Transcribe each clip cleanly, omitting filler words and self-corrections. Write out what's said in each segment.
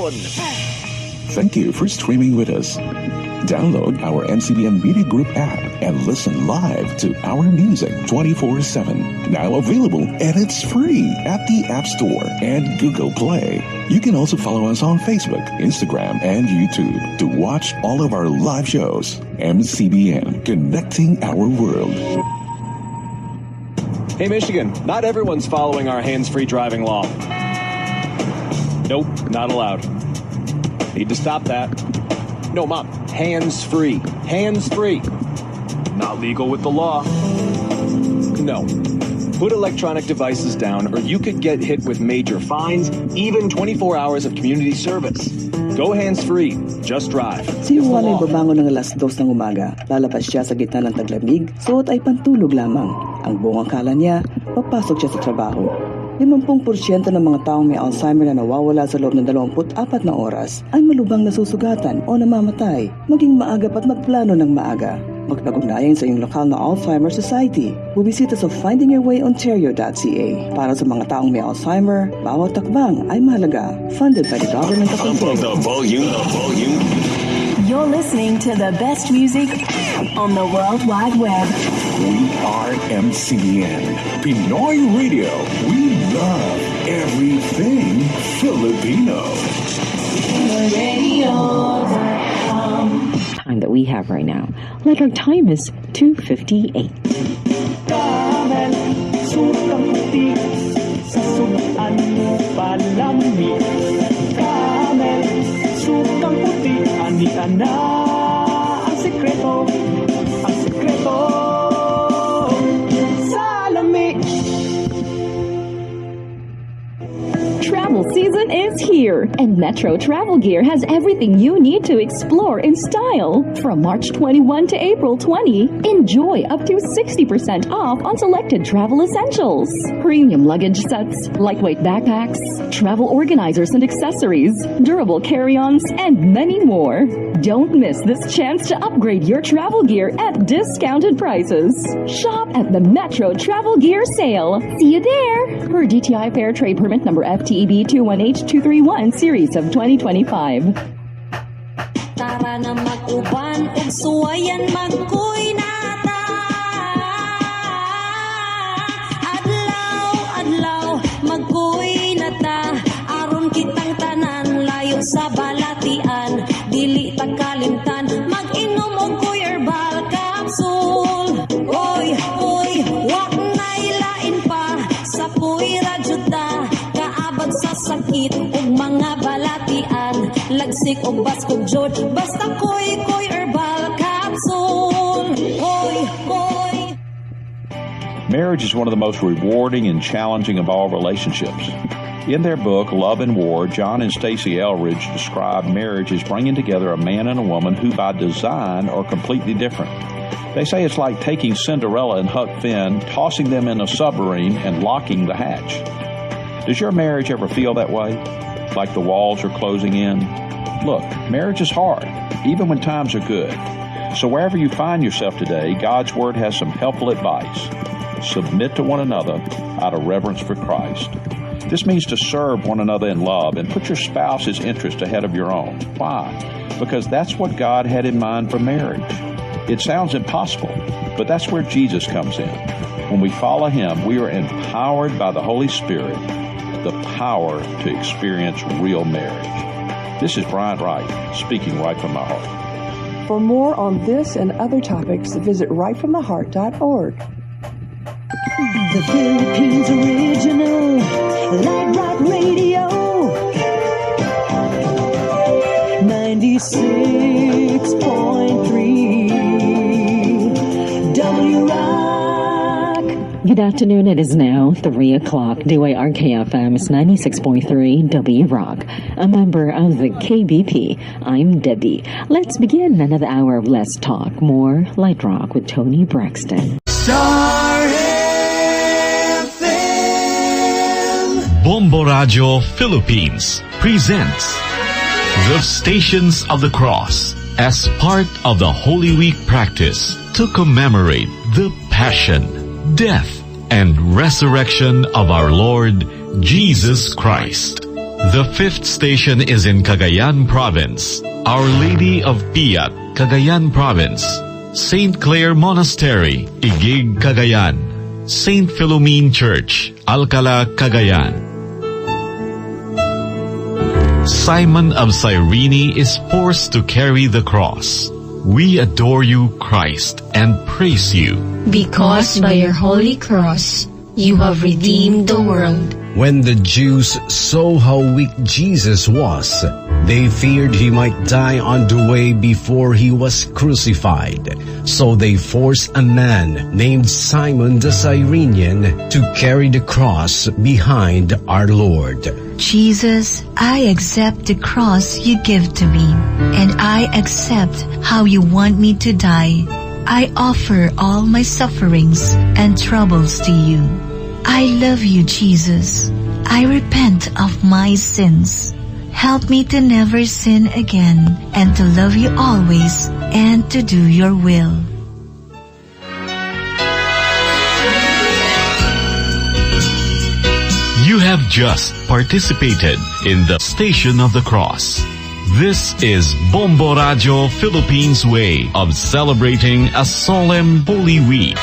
Luzon. Thank you for streaming with us. Download our MCBN Media Group app and listen live to our music 24/7. Now available and it's free at the App Store and Google Play. You can also follow us on Facebook, Instagram, and YouTube to watch all of our live shows. MCBN, connecting our world. Hey Michigan, not everyone's following our hands-free driving law. Nope, not allowed. Need to stop that. No, Mom, hands-free. Hands-free. Not legal with the law. No. Put electronic devices down or you could get hit with major fines, even 24 hours of community service. Go hands-free. Just drive. Si Juan ay babangon ng alas 2 ng umaga. Lalabas siya sa gitna ng taglamig, suot ay pantulog lamang. Ang buong akala niya, papasok siya sa trabaho. 50% ng mga taong may Alzheimer na nawawala sa loob ng 24 na oras ay malubhang nasusugatan o namamatay. Maging maagap at magplano ng maaga. Magpag-ugnayan sa iyong lokal na Alzheimer Society. Bubisita sa findingyourwayontario.ca. Para sa mga taong may Alzheimer, bawat takbang ay mahalaga. Funded by the Government of Ontario. The volume. You're listening to the best music on the World Wide Web. We are MCBN. Pinoy Radio. We love everything Filipino. Time that we have right now. Like our time is 2:58. Kamel, sukang puti, sa sunuan mo palami. Kamel, sukang puti, ani na ang sekreto, salami. Travel season is here, and Metro Travel Gear has everything you need to explore in style. From March 21 to April 20, enjoy up to 60% off on selected travel essentials. Premium luggage sets, lightweight backpacks, travel organizers and accessories, durable carry-ons, and many more. Don't miss this chance to upgrade your travel gear at discounted prices. Shop at the Metro Travel Gear Sale. See you there! Per DTI Fair Trade Permit number FTEB 21H231 Series of 2025. Tara na mag-uban ug suwayan magkuy nata. Adlaw magkuy nata. Aron kitang tanan layo sa balatian. Dili ta kalimtan mag-inom og kuy herbal capsule. Oy, wak nay lain pa sa puy rajuta. Kaabag sa sakit ug mga balatian. Lagsik og baskog jod basta koy herbal capsule. Koy. Marriage is one of the most rewarding and challenging of all relationships. In their book, Love and War, John and Stacey Elridge describe marriage as bringing together a man and a woman who by design are completely different. They say it's like taking Cinderella and Huck Finn, tossing them in a submarine, and locking the hatch. Does your marriage ever feel that way? Like the walls are closing in? Look, marriage is hard, even when times are good. So wherever you find yourself today, God's Word has some helpful advice. Submit to one another out of reverence for Christ. This means to serve one another in love and put your spouse's interest ahead of your own. Why? Because that's what God had in mind for marriage. It sounds impossible, but that's where Jesus comes in. When we follow Him, we are empowered by the Holy Spirit, the power to experience real marriage. This is Bryant Wright, speaking right from my heart. For more on this and other topics, visit rightfromtheheart.org. The Philippines original Light Rock Radio 96.3 W Rock. Good afternoon. It is now 3 o'clock. DYRKFM is 96.3 W Rock, a member of the KBP. I'm Debbie. Let's begin another hour of Let's Talk. More Light Rock with Tony Braxton. Star Bombo Radio Philippines presents the Stations of the Cross as part of the Holy Week practice to commemorate the Passion, Death, and Resurrection of our Lord Jesus Christ. The fifth station is in Cagayan Province. Our Lady of Piat, Cagayan Province. St. Clair Monastery, Igig, Cagayan. St. Philomene Church, Alcala, Cagayan. Simon of Cyrene is forced to carry the cross. We adore you, Christ, and praise you. Because by your holy cross, you have redeemed the world. When the Jews saw how weak Jesus was, they feared he might die on the way before he was crucified. So they forced a man named Simon the Cyrenian to carry the cross behind our Lord. Jesus, I accept the cross you give to me, and I accept how you want me to die. I offer all my sufferings and troubles to you. I love you, Jesus. I repent of my sins. Help me to never sin again and to love you always and to do your will. You have just participated in the Station of the Cross. This is Bombo Radio Philippines' way of celebrating a solemn Holy Week.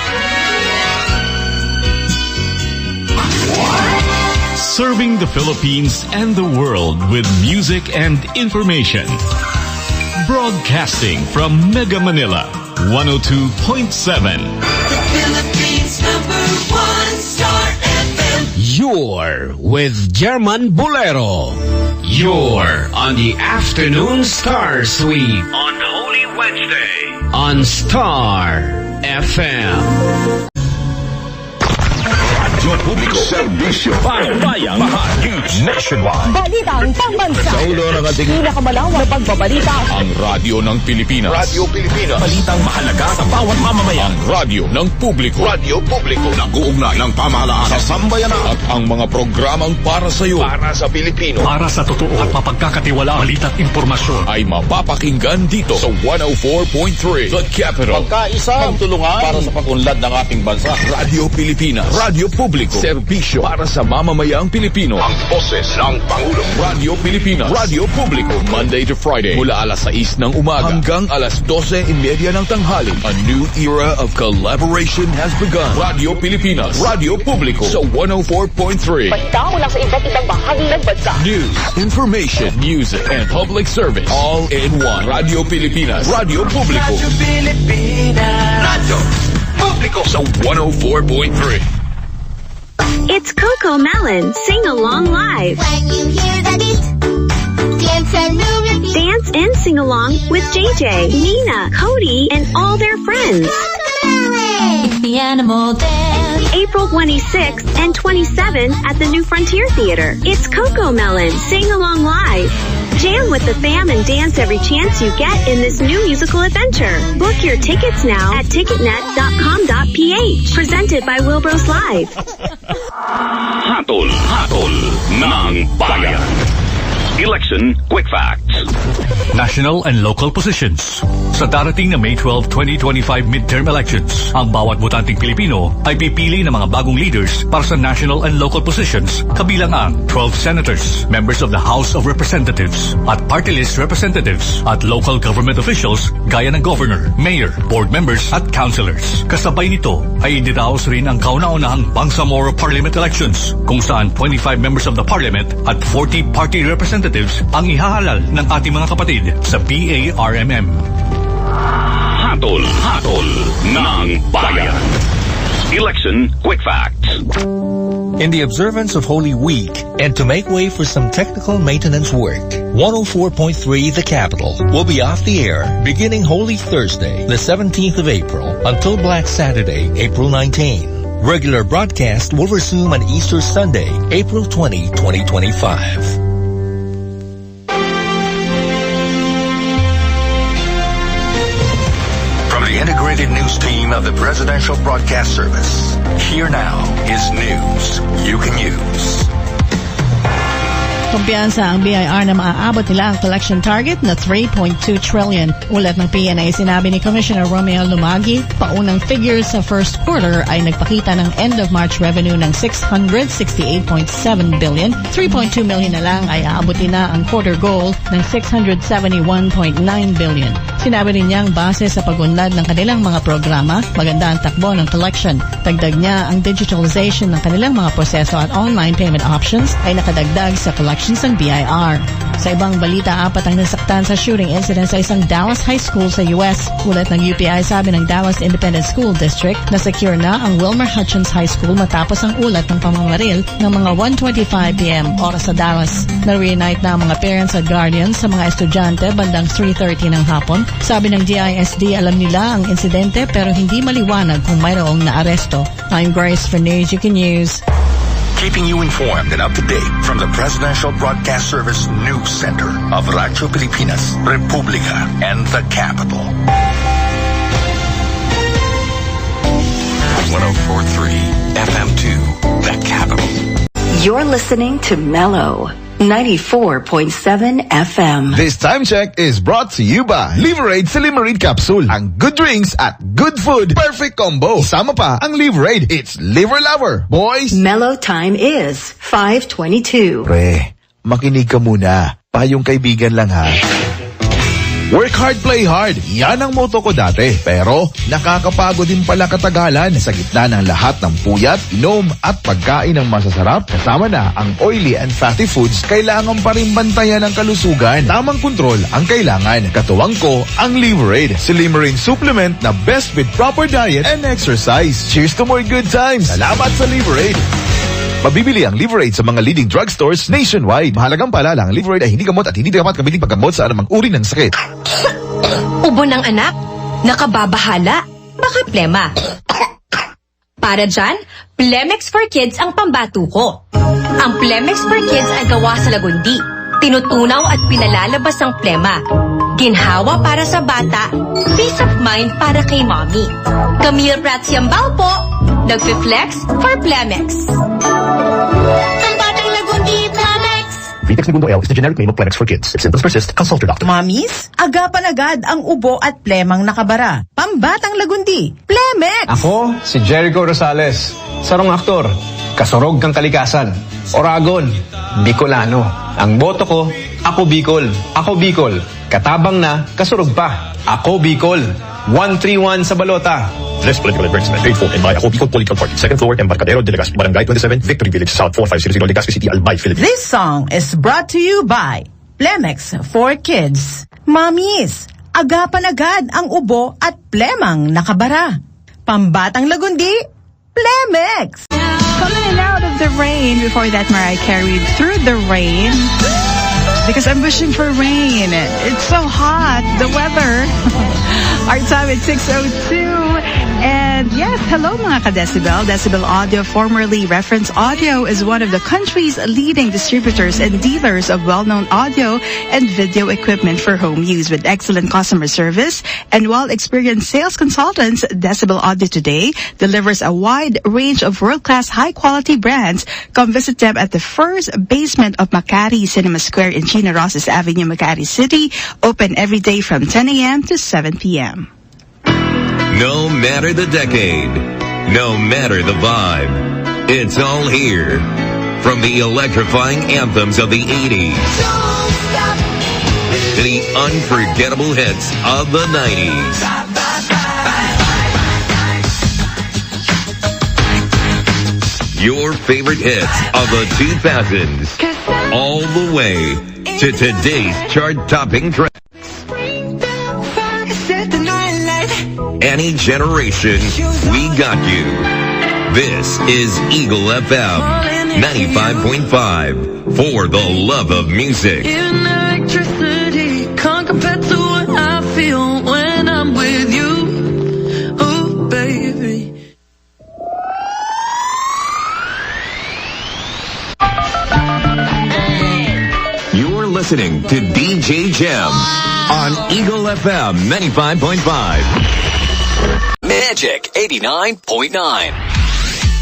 Serving the Philippines and the world with music and information. Broadcasting from Mega Manila, 102.7. The Philippines #1 Star FM. You're with German Bolero. You're on the Afternoon Star Suite on Holy Wednesday on Star FM. Publiko, serbisyo, Pangbayan, news nationwide. Balitang pambansa. Sa ulo ng ating pinakamalawak na pagbabalita. Ang radyo ng Pilipinas. Radio Pilipinas. Balitang mahalaga sa bawat mamamayan. Ang radyo ng publiko. Radio Publiko. Nag-uugnay ng pamahalaan sa sambayanan. At ang mga programang para sa iyo. Para sa Pilipino. Para sa totoo at mapagkakatiwala balita at impormasyon. Ay mapapakinggan dito sa 104.3 The Capital. Pagkaisa, tulungan para sa pag-unlad ng ating bansa. Radio Pilipinas. Radio Publiko. Serbisyo para sa mamamayang Pilipino. Ang boses ng Pangulo. Radio Pilipinas. Radio Publiko. Monday to Friday. Mula alas 6 ng umaga hanggang alas 12:30 ng tanghali. A new era of collaboration has begun. Radio Pilipinas. Radio Publiko sa 104.3. Basta mula sa iba't ibang bahagi ng bansa. News, information, music, and public service. All in one. Radio Pilipinas. Radio Publiko. Radio Pilipinas. Radio Publiko sa 104.3. It's Coco Melon. Sing along live. When you hear the beat, dance and move your feet. Dance and sing along with JJ, Nina, Cody, and all their friends. It's the animal dance. April 26th and 27th at the New Frontier Theater. It's Coco Melon. Sing along live. Jam with the fam and dance every chance you get in this new musical adventure. Book your tickets now at ticketnet.com.ph. Presented by Wilbros Live. Hatol ng Bayan. Election Quick Facts. National and local positions. Sa darating na May 12, 2025 midterm elections, ang bawat botanteng Pilipino ay pipili ng mga bagong leaders para sa national and local positions, kabilang ang 12 senators, members of the House of Representatives, at party list representatives, at local government officials gaya ng governor, mayor, board members, at councilors. Kasabay nito ay idinaos rin ang kauna-unahang Bangsamoro Parliament elections, kung saan 25 members of the Parliament at 40 party representatives ang ihahalal ng ating mga kapatid sa BARMM. Hatol ng Bayan. Election Quick Facts. In the observance of Holy Week, and to make way for some technical maintenance work, 104.3 The Capital will be off the air beginning Holy Thursday, the 17th of April, until Black Saturday, April 19. Regular broadcast will resume on Easter Sunday, April 20, 2025. The integrated news team of the Presidential Broadcast Service. Here now is news you can use. Kumpiyansa ang BIR na maaabot nila ang collection target na 3.2 trillion. Ulat ng PNA, sinabi ni Commissioner Romeo Lumagi, paunang figures sa first quarter ay nagpakita ng end of March revenue ng 668.7 billion. 3.2 million na lang ay aabutin na ang quarter goal ng 671.9 billion. Sinabi rin niyang base sa pag-unlad ng kanilang mga programa, maganda ang takbo ng collection. Dagdag niya ang digitalization ng kanilang mga proseso at online payment options ay nakadagdag sa collections ng BIR. Sa ibang balita, 4 ang nasaktan sa shooting incident sa isang Dallas High School sa US. Ulat ng UPI, sabi ng Dallas Independent School District na secure na ang Wilmer Hutchins High School matapos ang ulat ng pamamaril ng mga 1:25 p.m. oras sa Dallas. Na-reunite na ang mga parents at guardians sa mga estudyante bandang 3:30 ng hapon. Sabi ng DISD, alam nila ang insidente pero hindi maliwanag kung mayroong naaresto. I'm Grace for News You Can Use. Keeping you informed and up to date from the Presidential Broadcast Service News Center of Radyo Pilipinas, Republika, and the Capital. 104.3 FM2, the Capital. You're listening to Mellow 94.7 FM. This time check is brought to you by Liverade Silimarid Capsule. Ang good drinks at good food, perfect combo. Sama pa ang Liverade. It's liver lover, boys. Mellow time is 5:22. Pre, makinig ka muna. Payong kaibigan lang ha. Work hard, play hard. Yan ang motto ko dati. Pero nakakapagod din pala katagalan sa gitna ng lahat ng puyat, inom at pagkain ng masasarap. Kasama na ang oily and fatty foods, kailangan pa rin bantayan ang kalusugan. Tamang kontrol ang kailangan. Katuwang ko ang Liverade, Silimarin supplement na best with proper diet and exercise. Cheers to more good times. Salamat sa Liverade. Mabibili ang Liverade sa mga leading drugstores nationwide. Mahalagang paalala, ang Liverade ay hindi gamot at hindi dapat gamitin paggamot sa anumang uri ng sakit. Ubo ng anak? Nakababahala? Baka plema. Para dyan, Plemex for Kids ang pambato ko. Ang Plemex for Kids ay gawa sa lagundi. Tinutunaw at pinalalabas ang plema. Ginhawa para sa bata, peace of mind para kay mommy. Camille Prats Yambal po, nagpi-flex for Plemex. Ang batang lagundi, Plemex! Vitex Segundo L is the generic name of Plemex for kids. If symptoms persist, consult your doctor. Mamis, agapan agad ang ubo at plemang nakabara. Pambatang lagundi, Plemex! Ako, si Jericho Rosales. Sarong aktor, kasurog kang kalikasan. Oragon, Bicolano. Ang boto ko, ako Bicol. Ako Bicol. Katabang na, kasurog pa. Ako Bicol. 131 sa balota. This political advertisement paid for and by Ako Bicol Political Party. Second floor, Embarcadero de Legazpi, Barangay 27, Victory Village, South 4500, Legazpi City, Albay, Philippines. This song is brought to you by Plemex for Kids. Mamis, agapan agad ang ubo at plemang nakabara. Pambatang lagundi, Plemex! Coming in out of the rain. Before that, Mariah carried Through the Rain. Because I'm wishing for rain. It's so hot, the weather. Our time at 6:02. And yes, hello mga ka-Decibel. Decibel Audio, formerly Reference Audio, is one of the country's leading distributors and dealers of well-known audio and video equipment for home use. With excellent customer service and well-experienced sales consultants, Decibel Audio today delivers a wide range of world-class high-quality brands. Come visit them at the first basement of Makati Cinema Square in Chino Rosas Avenue, Makati City. Open every day from 10 a.m. to 7 p.m. No matter the decade, no matter the vibe, it's all here. From the electrifying anthems of the 80s to the unforgettable hits of the 90s. Your favorite hits of the 2000s, all the way to today's chart-topping tracks. Any generation, we got you. This is Eagle FM 95.5 for the love of music. Electricity can't compare to what I feel when I'm with you. Oh, baby. You're listening to DJ Gem on Eagle FM 95.5. Magic 89.9.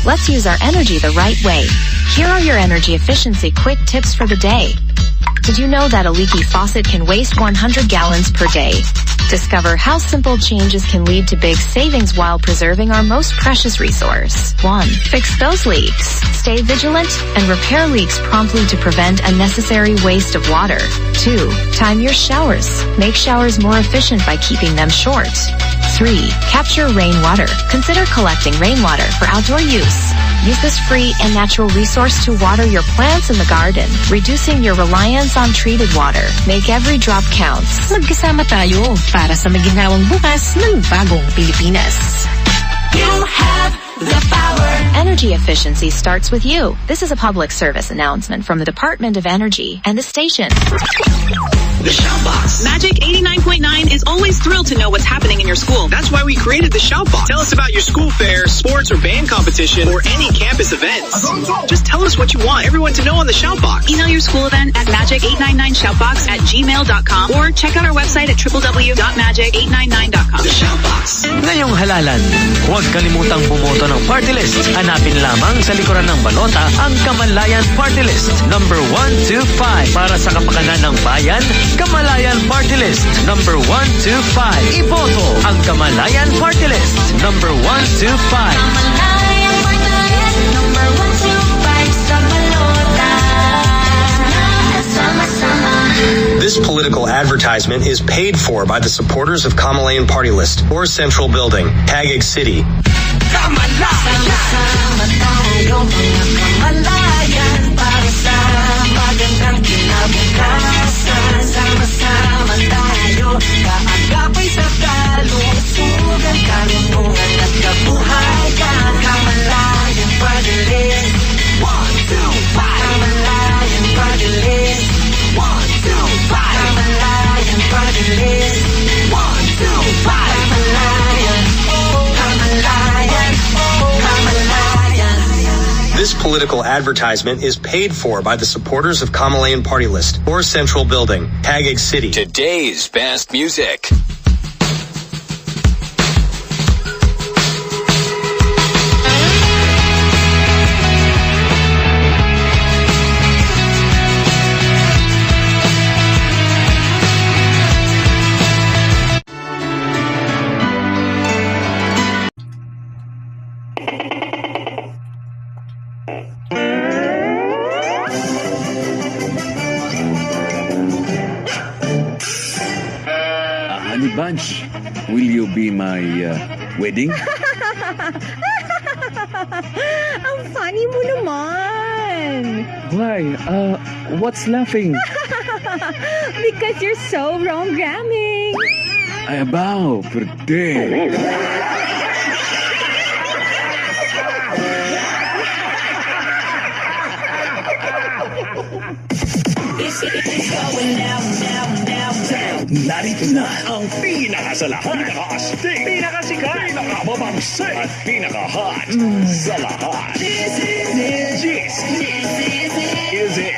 Let's use our energy the right way. Here are your energy efficiency quick tips for the day. Did you know that a leaky faucet can waste 100 gallons per day? Discover how simple changes can lead to big savings while preserving our most precious resource. 1. Fix those leaks. Stay vigilant and repair leaks promptly to prevent unnecessary waste of water. 2. Time your showers. Make showers more efficient by keeping them short. 3. Capture rainwater. Consider collecting rainwater for outdoor use. Use this free and natural resource to water your plants in the garden, reducing your reliance on treated water. Make every drop count. Magkasama tayo para sa maginhawang bukas ng bagong Pilipinas. You have the power. Energy efficiency starts with you. This is a public service announcement from the Department of Energy and the station. The Shoutbox. Magic 89.9 is always thrilled to know what's happening in your school. That's why we created the Shoutbox. Tell us about your school fair, sports or band competition, or any campus events. Just tell us what you want everyone to know on the Shoutbox. Email your school event at magic899shoutbox@gmail.com or check out our website at www.magic899.com. The Shoutbox. Ngayong halalan, huwag kalimutang bumoto ng party list. Hanapin lamang sa likuran ng balota ang Kamalayan Party List. Number 125 para sa kapakanan ng bayan. Kamalayan Party List, number 125. Iboto ang Kamalayan Party List, number 125. Kamalayan Party List, number 125 sa balota. Sama-sama. This political advertisement is paid for by the supporters of Kamalayan Party List or Central Building, Taguig City. Sama-sama tayo mga kamalayan para sa magandang kinabukasan. Sama-sama tayo kaagapay sa kalusugan, karunungan at kabuhayan. Kamalayan Party List 125. Kamalayan Party List 125. Kamalayan Party List 125. Kamalayan, Kamalayan, Kamalayan. This political advertisement is paid for by the supporters of Kamalayan Party List or Central Building, Taguig City. Today's best music. Honey Bunch, will you be my wedding? Ang funny mo naman. Why? What's laughing? Because you're so wrong-gramming. Ay, abaw, perde. It's going down, down, down, down. Narito na ang pinakasalahan, pinakaastig, pinakasikat, pinakababangsay, at pinaka-hot sa lahat. This is it. This is it.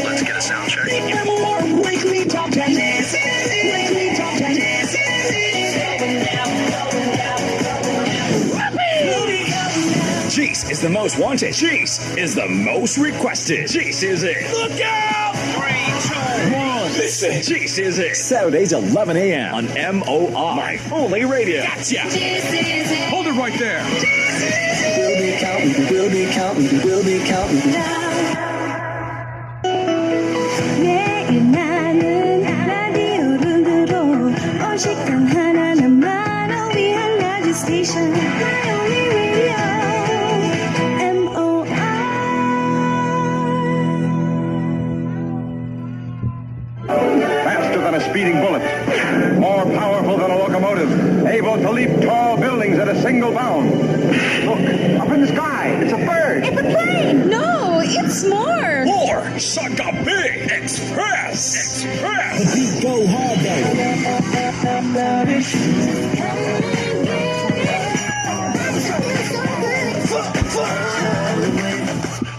Let's get a sound check. MOR Weekly Top 10. This is it. Weekly Top 10. This is it. Going down, going down, going down. Cheese is the most wanted. Cheese is the most requested. Cheese is it. Look out! 3, 2, 1. Listen. Cheese is it. Saturdays 11 a.m. on MOR. My only radio. Gotcha. Hold it right there. We'll be counting. We'll be counting. We'll be counting. 내일 나는 라디오를 들어 오직한 하나 나만을 위한 라디오 스테이션 My only radio MOR. Faster than a speeding bullet, more powerful than a locomotive, able to leap tall buildings at a single bound. Look, up in the sky, it's a bird. It's a plane. No, it's more. More Sagabi Express. Express. The beat go hard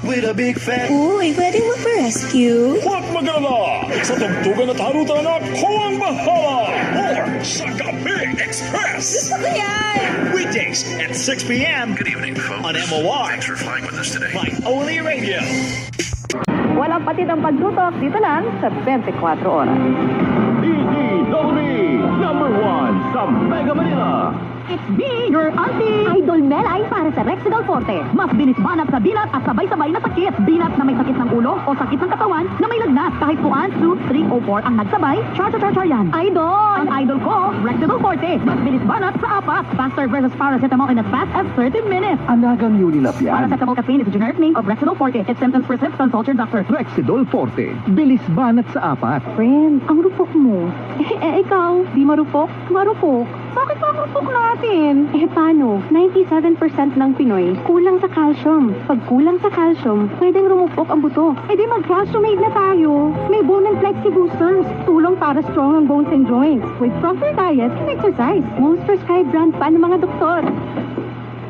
With a big fat. Uy, pwede mo pa-rescue? Huwag mag-alala! Sa tugtugan at harutan at huwag bahala! More Sagabi Express. Gusto ko yan! Weekdays Weekdays at 6 p.m. Good evening, folks. on MOR. Thanks for flying with us today. My Only Radio. Walang patid ang pagtutok dito lang sa 24 oras. DDWB number 1 sa Mega Manila. It's me, your auntie! Idol Melay para sa Rexidol Forte. Mas bilis banat sa binat at sabay-sabay na sakit. Binat na may sakit ng ulo o sakit ng katawan na may lagnat. Kahit puan, 2, 3 o 4 ang nagsabay, char-char-char yan. Idol! Ang idol ko, Rexidol Forte. Mas bilis banat sa 4. Faster versus paracetamol in as fast as 30 minutes. Anagang Unilap yan. Paracetamol caffeine is a generic name of Rexidol Forte. If symptoms persist, consult your doctor. Rexidol Forte. Bilis banat sa 4. Friend, ang rupok mo. Ikaw, di marupok? Marupok. Bakit ang rupok natin? Paano? 97% ng Pinoy kulang sa calcium. Pag kulang sa calcium, pwedeng rumupok ang buto. Di mag-calciumate na tayo. May bone and flexi boosters. Tulong para strong ang bones and joints. With proper diet and exercise. Most prescribed brand pa ng mga doktor.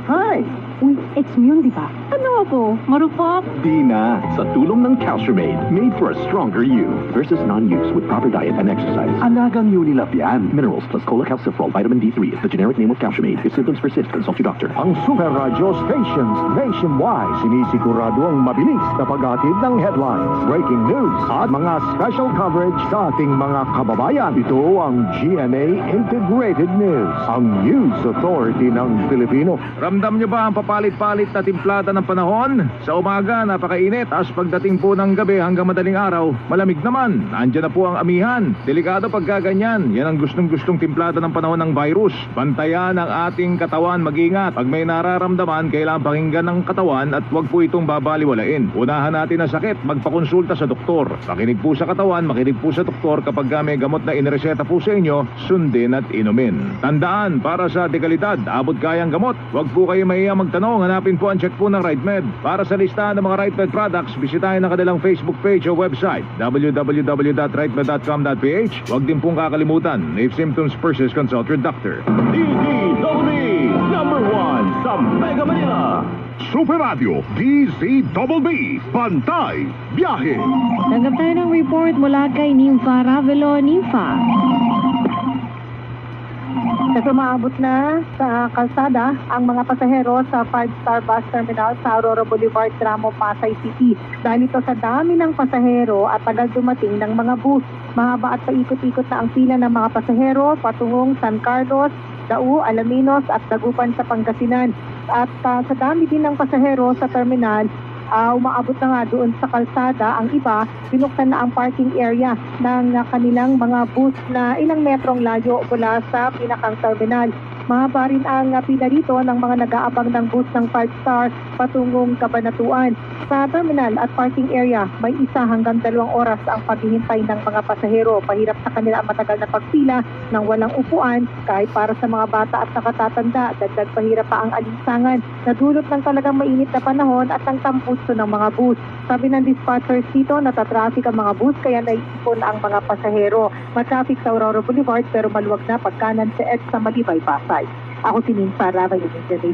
Hi! Uy, ex-immune, di ba? Ano ako? Marupok? Di na. Sa tulong ng Calciumate, made for a stronger you. Versus non-use with proper diet and exercise. Anagang Unilap yan. Minerals plus cholecalciferol, vitamin D3 is the generic name of Calciumate. If symptoms persist, consult your doctor. Ang Super Radio stations nationwide sinisigurado ang mabilis na paghatid ng headlines, breaking news at mga special coverage sa ating mga kababayan. Ito ang GMA Integrated News, ang news authority ng Pilipino. Ramdam niyo ba ang papalit-palit na timplada ng panahon? Sa umaga, napakainit. As pagdating po ng gabi hanggang madaling araw, malamig naman. Andiyan na po ang amihan. Delikado pagkaganyan. Yan ang gustong-gustong timplada ng panahon ng virus. Bantayan ang ating katawan, mag-ingat. Pag may nararamdaman, kailangan pakinggan ng katawan at huwag po itong babaliwalain. Unahan natin ang sakit, magpakonsulta sa doktor. Makinig po sa katawan, makinig po sa doktor kapag may gamot na inireseta po sa inyo, sundin at inumin. Tandaan, para sa dekalidad, abot kayang gamot. Huwag po kayo mahiya magtanong, hanapin po ang check po ng RightMed. Para sa listahan ng mga RightMed products, bisitahin ang kanilang Facebook page o website, www.rightmed.com.ph. Huwag din pong kakalimutan, if symptoms persist, consult your doctor. DDWB number 1 sa Mega Manila. Super Radio DZBB. Pantay Biyahe. Tanggap tayo ng report mula kay Nympha Ravelo. Nympha. Umaabot na sa kalsada ang mga pasahero sa 5-star bus terminal sa Aurora Boulevard, Tramo, Pasay City. Dahil ito sa dami ng pasahero at tagal dumating ng mga bus. Mahaba at paikot-ikot na ang pila ng mga pasahero patungong San Carlos, Dau, Alaminos at Dagupan sa Pangasinan. At sa dami din ng pasahero sa terminal, umaabot na nga doon sa kalsada. Ang iba, binuksan na ang parking area ng kanilang mga bus na ilang metrong layo mula sa pinakang terminal. Mahaba rin ang pila rito ng mga nag-aabang ng bus ng 5-star patungong Cabanatuan. Sa terminal at parking area, may 1 hanggang 2 oras ang paghihintay ng mga pasahero. Pahirap sa kanila ang matagal na pagpila ng walang upuan kahit para sa mga bata at nakatatanda. Dagdag pahirap pa ang alinsangan. Nadulot ng talagang mainit na panahon at ng tamputso ng mga bus. Sabi ng dispatchers dito, natatraffic ang mga bus kaya naiipon ang mga pasahero. Matraffic sa Aurora Boulevard pero maluwag na pagkanan sa EDSA Malibay, Pasay. Ako si Nympha Ravelo,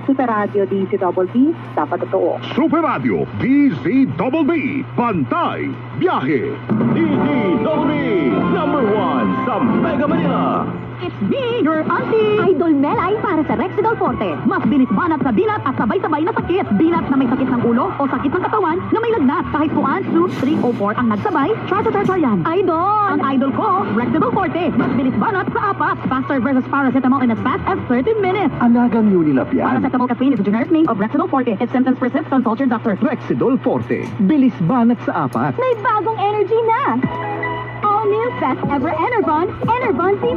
Super Radio DZBB, dapat totoo. Super Radio DZBB. Pantay Biyahe. DDWB number 1 sa Mega Manila. It's me, your auntie! Idol Melay para sa Rexidol Forte. Mas bilis banat sa binat at sabay-sabay na sakit. Binat na may sakit ng ulo o sakit ng katawan na may lagnat. Kahit puan, 2, 3 o 4 ang nagsabay, char-char-char yan. Idol! Ang idol ko, Rexidol Forte. Mas bilis banat sa 4. Faster versus paracetamol in as fast as 30 minutes. Anagang Unilap yan. Paracetamol caffeine is a generic name of Rexidol Forte. If symptoms persist, consult your doctor. Rexidol Forte. Bilis banat sa 4. May bagong energy na! All-new Best Ever Enervon, Enervon C+.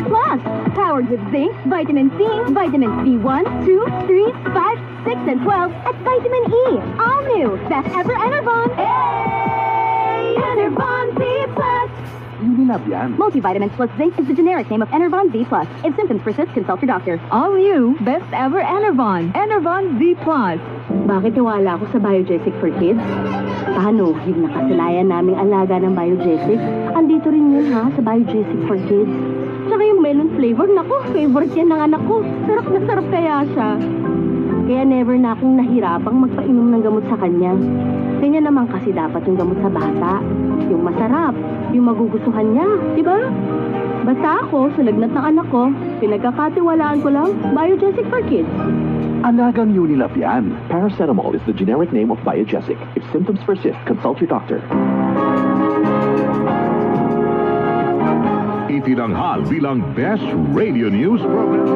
Powered with zinc, vitamin C, vitamins B1, 2, 3, 5, 6, and 12, at vitamin E. All-new Best Ever Enervon. Hey! Enervon C+. Unilap yan. Multivitamins plus zinc is the generic name of Enervon Z+. If symptoms persist, consult your doctor. All-new Best Ever Enervon, Enervon Z+. Bakit tiwala ako sa Biogesic for Kids? Paano yung nakasanayan naming alaga ng Biogesic? Andito rin yun sa Biogesic for Kids. Tsaka yung melon flavor, naku, favorite yan ng anak ko. Sarap na sarap kaya siya. Kaya never na akong nahirapang magpainom ng gamot sa kanya. Ganyan naman kasi dapat yung gamot sa bata. Yung masarap, yung magugustuhan niya, di ba? Basta ako, sa lagnat ng anak ko, pinagkakatiwalaan ko lang Biogesic for Kids. Alagang Unilab yan. Paracetamol is the generic name of Biogesic. If symptoms persist, consult your doctor. Itinanghal bilang Best Radio News Program.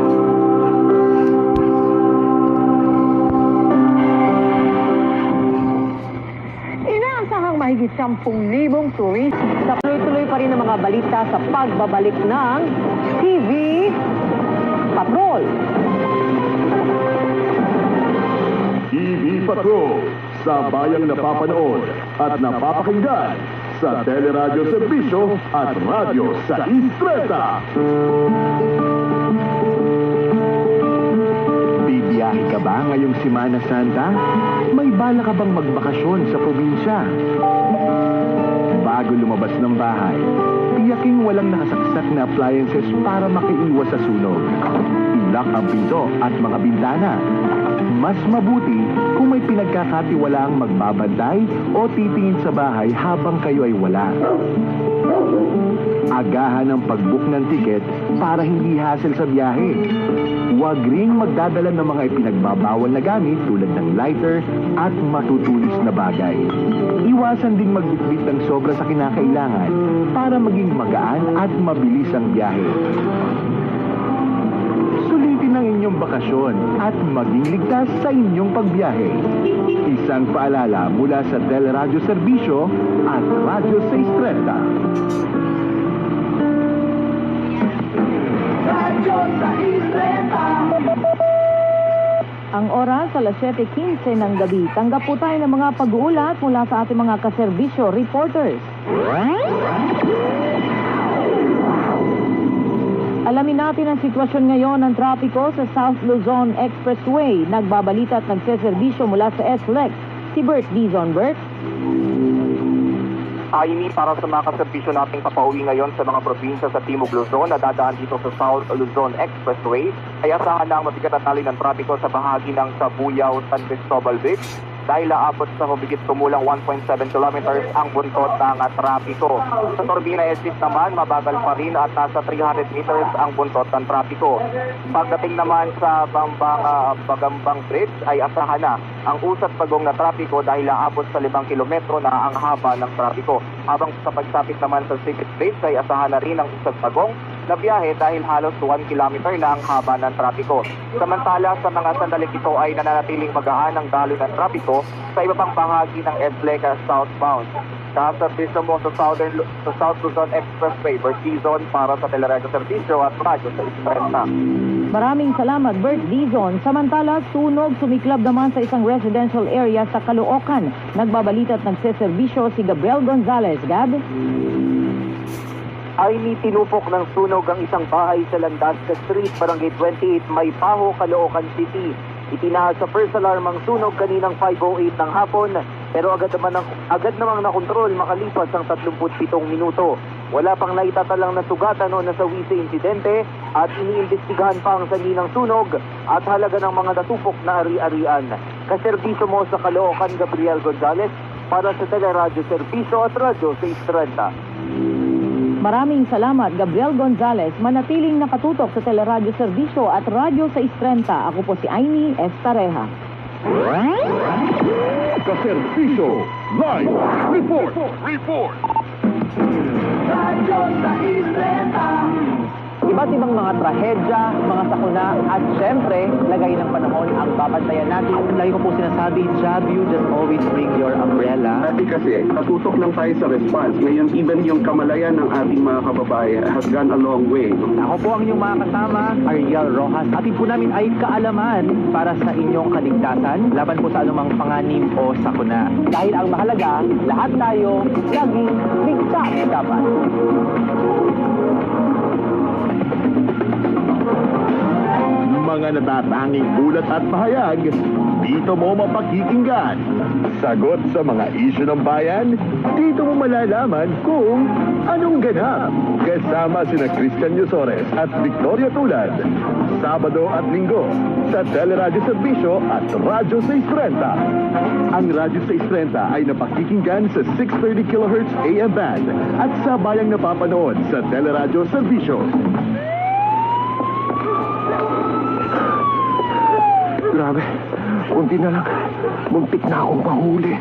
Inaasahang mahigit 10,000 turist sa tuloy-tuloy pa rin ang mga balita sa pagbabalik ng TV Patrol. TV Patrol, sa bayang napapanood at napapakinggan sa Teleradyo Serbisyo at Radyo sa Istreta. Bibiyahe ka ba ngayong Semana Santa? May bala ka bang magbakasyon sa probinsya? Bago lumabas ng bahay, tiyaking walang nakasaksak na appliances para makaiwas sa sunog. Ilak ang pinto at mga bintana. Mas mabuti kung may pinagkakatiwalaang magbabantay o titingin sa bahay habang kayo ay wala. Agahan ang pag-book ng ticket para hindi hassle sa biyahe. Huwag ring magdadala ng mga ipinagbabawal na gamit tulad ng lighter at matutulis na bagay. Iwasan ding magbitbit ng sobra sa kinakailangan para maging magaan at mabilis ang biyahe. Sulitin ang inyong bakasyon at maging ligtas sa inyong pagbiyahe. Isang paalala mula sa Teleradyo Serbisyo at Radyo 630. Radyo sa Istreta. Ang oras alas 7:15 ng gabi. Tanggap po tayo ng mga pag-uulat mula sa ating mga kaserbisyo reporters. Alamin natin ang sitwasyon ngayon ng trapiko sa South Luzon Expressway. Nagbabalita at nagseserbisyo mula sa SLEX. Si Bert Dizon. Bert? Aini, para sa mga kaserbisyo nating papauwi ngayon sa mga probinsya sa Timog Luzon na dadaan dito sa South Luzon Expressway, ay asahan na ang mabigat na tali ng trapiko sa bahagi ng Sabuyaw San Cristobal Beach dahil aabot sa hubigit kumulang 1.7 kilometers ang buntot ng trapiko. Sa Turbina Exit naman, mabagal pa rin at nasa 300 meters ang buntot ng trapiko. Pagdating naman sa Bagambang Bridge ay asahan na ang usat pagong na trapiko dahil aabot sa 5 kilometro na ang haba ng trapiko. Habang sa pagsapit naman sa Civic Bridge ay asahan na rin ang usat pagong na biyahe dahil halos 1 kilometer na ang haba ng trapiko. Samantala, sa mga sandaling ito ay nananatiling magaan ang daloy ng trapiko sa iba pang bahagi ng SLEC southbound. Kaserbisyo mo sa South Luzon Expressway, Bert Dizon para sa Teleradyo Serbisyo at Radyo sa Istreta. Maraming salamat, Bert Dizon. Samantala, sunog sumiklab naman sa isang residential area sa Caloocan. Nagbabalita at nagseserbisyo si Gabriel Gonzalez. Gab? Ay tinupok ng sunog ang isang bahay sa Landasca Street, Barangay 28, Maypaho, Caloocan City. Itinahas sa first alarm ang sunog kaninang 5:08 ng hapon, pero agad namang nakontrol makalipas ang 37 minuto. Wala pang naitatalang na sugatan o nasawi sa insidente at iniimbestigahan pa ang sanhi ng sunog at halaga ng mga natupok na ari-arian. Kaserbisyo mo sa Caloocan, Gabriel Gonzalez para sa Teleradyo Serbisyo at Radyo sa Istreta. Maraming salamat, Gabriel Gonzalez. Manatiling nakatutok sa Teleradyo Serbisyo at Radyo sa Istrenta. Ako po si Aini Estareja. Kaserbisyo Live Report! Radyo sa Istrenta. Iba't ibang mga trahedya, mga sakuna, at syempre, lagay ng panahon ang babantayan natin. Lagi ko po sinasabi, job you, just always bring your umbrella. Kasi natutok lang tayo sa response. Ngayon, even yung kamalayan ng ating mga kababayan has gone a long way. Ako po ang inyong mga kasama, Ariel Rojas. Atin po namin ay kaalaman para sa inyong kaligtasan, laban po sa anumang panganib o sakuna. Dahil ang mahalaga, lahat tayo laging ligtas dapat. Mga natatanging ulat at pahayag, dito mo mapakikinggan. Sagot sa mga isyu ng bayan, dito mo malalaman kung anong ganap. Kasama sina Christian Yusores at Victoria Tulad. Sabado at Linggo sa Teleradyo Serbisyo at Radyo 630. Ang Radyo 630 ay napakikinggan sa 630 kHz AM band at sa bayang napapanood sa Teleradyo Serbisyo. Grabe, kunti na lang. Muntik na akong mahuli.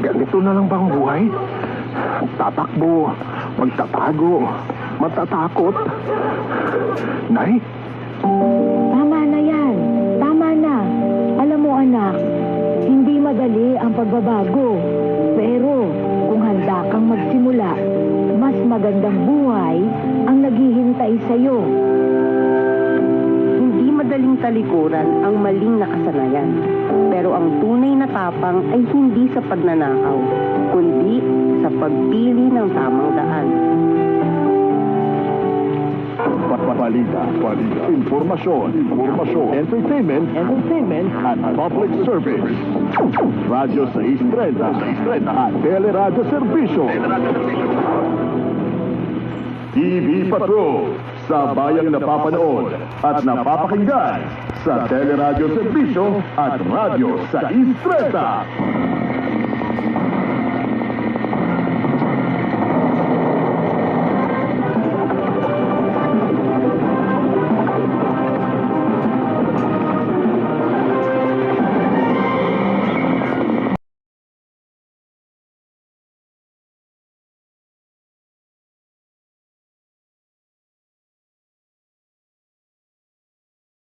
Ganito na lang bang buhay? Tatakbo, magtatago, matatakot. Nay? Tama na yan. Tama na. Alam mo anak, hindi madali ang pagbabago. Pero kung handa kang magsimula, mas magandang buhay ang naghihintay sa'yo. Hindi madaling talikuran ang maling nakasanayan. Pero ang tunay na tapang ay hindi sa pagnanakaw, kundi sa pagpili ng tamang daan. Balita, informasyon, entertainment, at public service. Radyo 630 at Teleradyo Serbisyo. TV Patrol, sa bayang napapanood at napapakinggan sa Teleradyo Serbisyo at Radyo 630.